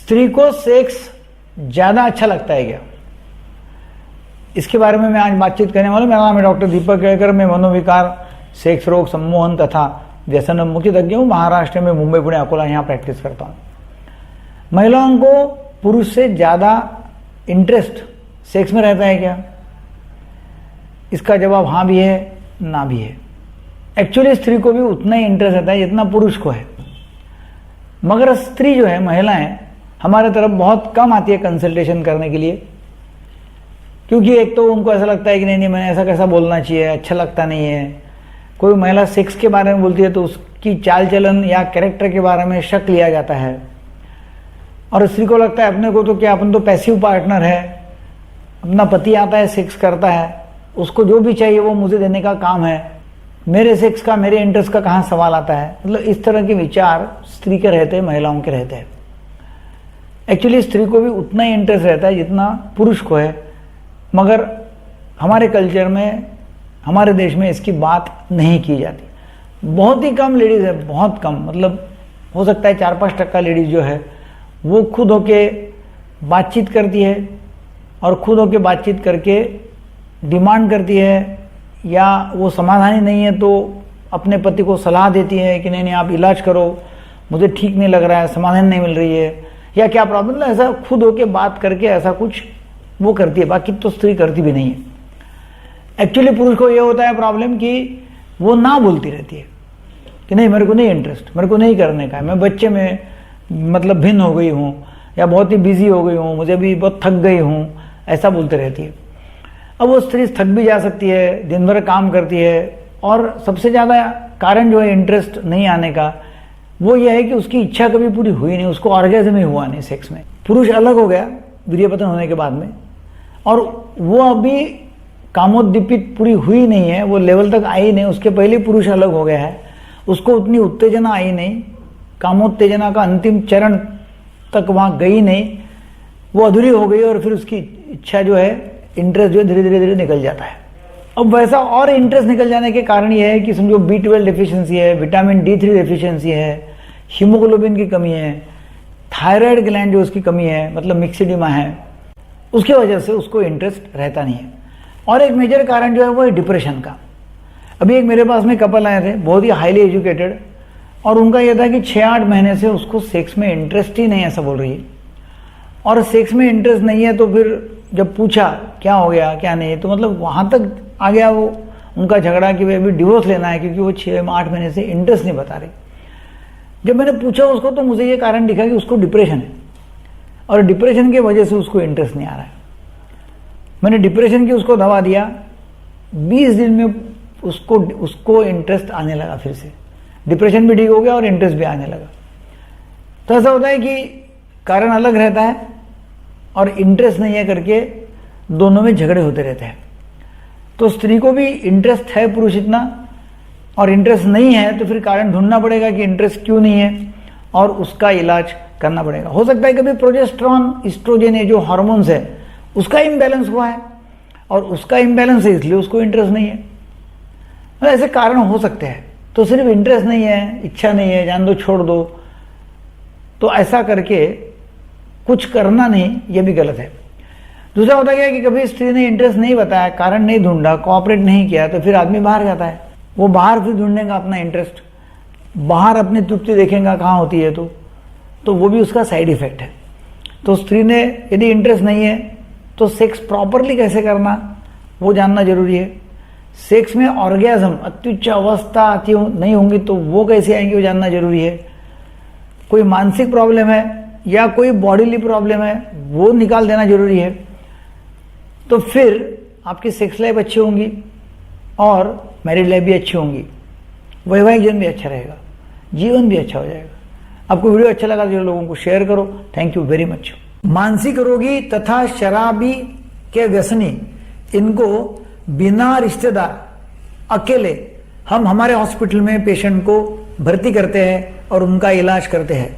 स्त्री को सेक्स ज्यादा अच्छा लगता है क्या? इसके बारे में मैं आज बातचीत करने वाला हूं। मेरा नाम है डॉक्टर दीपक केळकर। मैं मनोविकार, सेक्स रोग, सम्मोहन तथा व्यसन मुक्ति तज्ञ हूं। महाराष्ट्र में मुंबई, पुणे, अकोला यहाँ प्रैक्टिस करता हूं। महिलाओं को पुरुष से ज्यादा इंटरेस्ट सेक्स में रहता है क्या? इसका जवाब हाँ भी है, ना भी है। एक्चुअली स्त्री को भी उतना ही इंटरेस्ट रहता है जितना पुरुष को है, मगर स्त्री जो है, महिलाएं हमारे तरफ बहुत कम आती है कंसल्टेशन करने के लिए, क्योंकि एक तो उनको ऐसा लगता है कि नहीं मैंने ऐसा कैसा बोलना चाहिए, अच्छा लगता नहीं है। कोई महिला सेक्स के बारे में बोलती है तो उसकी चाल चलन या कैरेक्टर के बारे में शक लिया जाता है, और स्त्री को लगता है अपने को तो क्या, अपन तो पैसिव पार्टनर है, अपना पति आता है, सेक्स करता है, उसको जो भी चाहिए वो मुझे देने का काम है, मेरे सेक्स का, मेरे इंटरेस्ट का कहाँ सवाल आता है। मतलब इस तरह के विचार स्त्री के रहते हैं, महिलाओं के रहते हैं। एक्चुअली स्त्री को भी उतना ही इंटरेस्ट रहता है जितना पुरुष को है, मगर हमारे कल्चर में, हमारे देश में इसकी बात नहीं की जाती। बहुत ही कम लेडीज है, बहुत कम, मतलब हो सकता है 4-5% लेडीज जो है वो खुद होके बातचीत करती है, और खुद होके बातचीत करके डिमांड करती है, या वो समाधानी नहीं है तो अपने पति को सलाह देती है कि नहीं आप इलाज करो, मुझे ठीक नहीं लग रहा है, समाधान नहीं मिल रही है, या क्या प्रॉब्लम है। ऐसा खुद होके बात करके ऐसा कुछ वो करती है, बाकी तो स्त्री करती भी नहीं है। एक्चुअली पुरुष को ये होता है प्रॉब्लम कि वो ना बोलती रहती है कि नहीं मेरे को नहीं इंटरेस्ट, मेरे को नहीं करने का है, मैं बच्चे में मतलब भिन्न हो गई हूँ, या बहुत ही बिजी हो गई हूँ, मुझे भी बहुत थक गई हूँ, ऐसा बोलते रहती है। अब वो स्त्री थक भी जा सकती है, दिन भर काम करती है, और सबसे ज़्यादा कारण जो है इंटरेस्ट नहीं आने का वो ये है कि उसकी इच्छा कभी पूरी हुई नहीं, उसको ऑर्गेज़म ही हुआ नहीं सेक्स में। पुरुष अलग हो गया वीर्यपतन होने के बाद में, और वो अभी कामोद्दीपित पूरी हुई नहीं है, वो लेवल तक आई नहीं, उसके पहले पुरुष अलग हो गया है, उसको उतनी उत्तेजना आई नहीं, कामोत्तेजना का अंतिम चरण तक वहाँ गई नहीं, वो अधूरी हो गई, और फिर उसकी इच्छा जो है, इंटरेस्ट जो है धीरे धीरे निकल जाता है। अब वैसा और इंटरेस्ट निकल जाने के कारण ये है कि समझो B12 डिफिशिएंसी है, विटामिन D3 डिफिशिएंसी है, हीमोग्लोबिन की कमी है, थायराइड ग्लैंड जो उसकी कमी है, मतलब मिक्सिडिमा है, उसकी वजह से उसको इंटरेस्ट रहता नहीं है। और एक मेजर कारण जो है वो है डिप्रेशन का। अभी एक मेरे पास में कपल आए थे, बहुत ही हाईली एजुकेटेड, और उनका यह था कि 6-8 महीने से उसको सेक्स में इंटरेस्ट ही नहीं, ऐसा बोल रही है। और सेक्स में इंटरेस्ट नहीं है तो फिर जब पूछा क्या हो गया क्या नहीं, तो मतलब वहाँ तक आ गया वो उनका झगड़ा कि भाई अभी डिवोर्स लेना है, क्योंकि वो 6-8 महीने से इंटरेस्ट नहीं बता रही। जब मैंने पूछा उसको तो मुझे ये कारण दिखा कि उसको डिप्रेशन है, और डिप्रेशन की वजह से उसको इंटरेस्ट नहीं आ रहा है। मैंने डिप्रेशन की उसको दवा दिया, 20 दिन में उसको इंटरेस्ट आने लगा, फिर से डिप्रेशन भी ठीक हो गया और इंटरेस्ट भी आने लगा। तो ऐसा होता है कि कारण अलग रहता है और इंटरेस्ट नहीं है करके दोनों में झगड़े होते रहते हैं। तो स्त्री को भी इंटरेस्ट है पुरुष इतना, और इंटरेस्ट नहीं है तो फिर कारण ढूंढना पड़ेगा कि इंटरेस्ट क्यों नहीं है, और उसका इलाज करना पड़ेगा। हो सकता है कभी प्रोजेस्टेरॉन, एस्ट्रोजन, ये जो हार्मोन्स है उसका इम्बैलेंस हुआ है, और उसका इम्बैलेंस है इसलिए उसको इंटरेस्ट नहीं है। तो ऐसे कारण हो सकते हैं। तो सिर्फ इंटरेस्ट नहीं है, इच्छा नहीं है, जान दो, छोड़ दो, तो ऐसा करके कुछ करना नहीं, ये भी गलत है। दूसरा होता क्या है कि कभी स्त्री ने इंटरेस्ट नहीं बताया, कारण नहीं ढूंढा, कोऑपरेट नहीं किया, तो फिर आदमी बाहर जाता है। वो बाहर फिर ढूंढेगा अपना इंटरेस्ट, बाहर अपनी तृप्ति देखेगा कहाँ होती है, तो वो भी उसका साइड इफेक्ट है। तो स्त्री ने यदि इंटरेस्ट नहीं है तो सेक्स प्रॉपरली कैसे करना वो जानना जरूरी है। सेक्स में ऑर्गेज्म, अत्युच्च अवस्था आती नहीं होंगी तो वो कैसे आएंगी वो जानना जरूरी है। कोई मानसिक प्रॉब्लम है या कोई बॉडीली प्रॉब्लम है वो निकाल देना जरूरी है। तो फिर आपकी सेक्स लाइफ अच्छी होंगी और मैरिड लाइफ भी अच्छी होंगी, वैवाहिक जीवन भी अच्छा रहेगा, जीवन भी अच्छा हो जाएगा। आपको वीडियो अच्छा लगा तो लोगों को शेयर करो। Thank you very much. मानसिक रोगी तथा शराबी के व्यसनी, इनको बिना रिश्तेदार अकेले हम हमारे हॉस्पिटल में पेशेंट को भर्ती करते हैं और उनका इलाज करते हैं।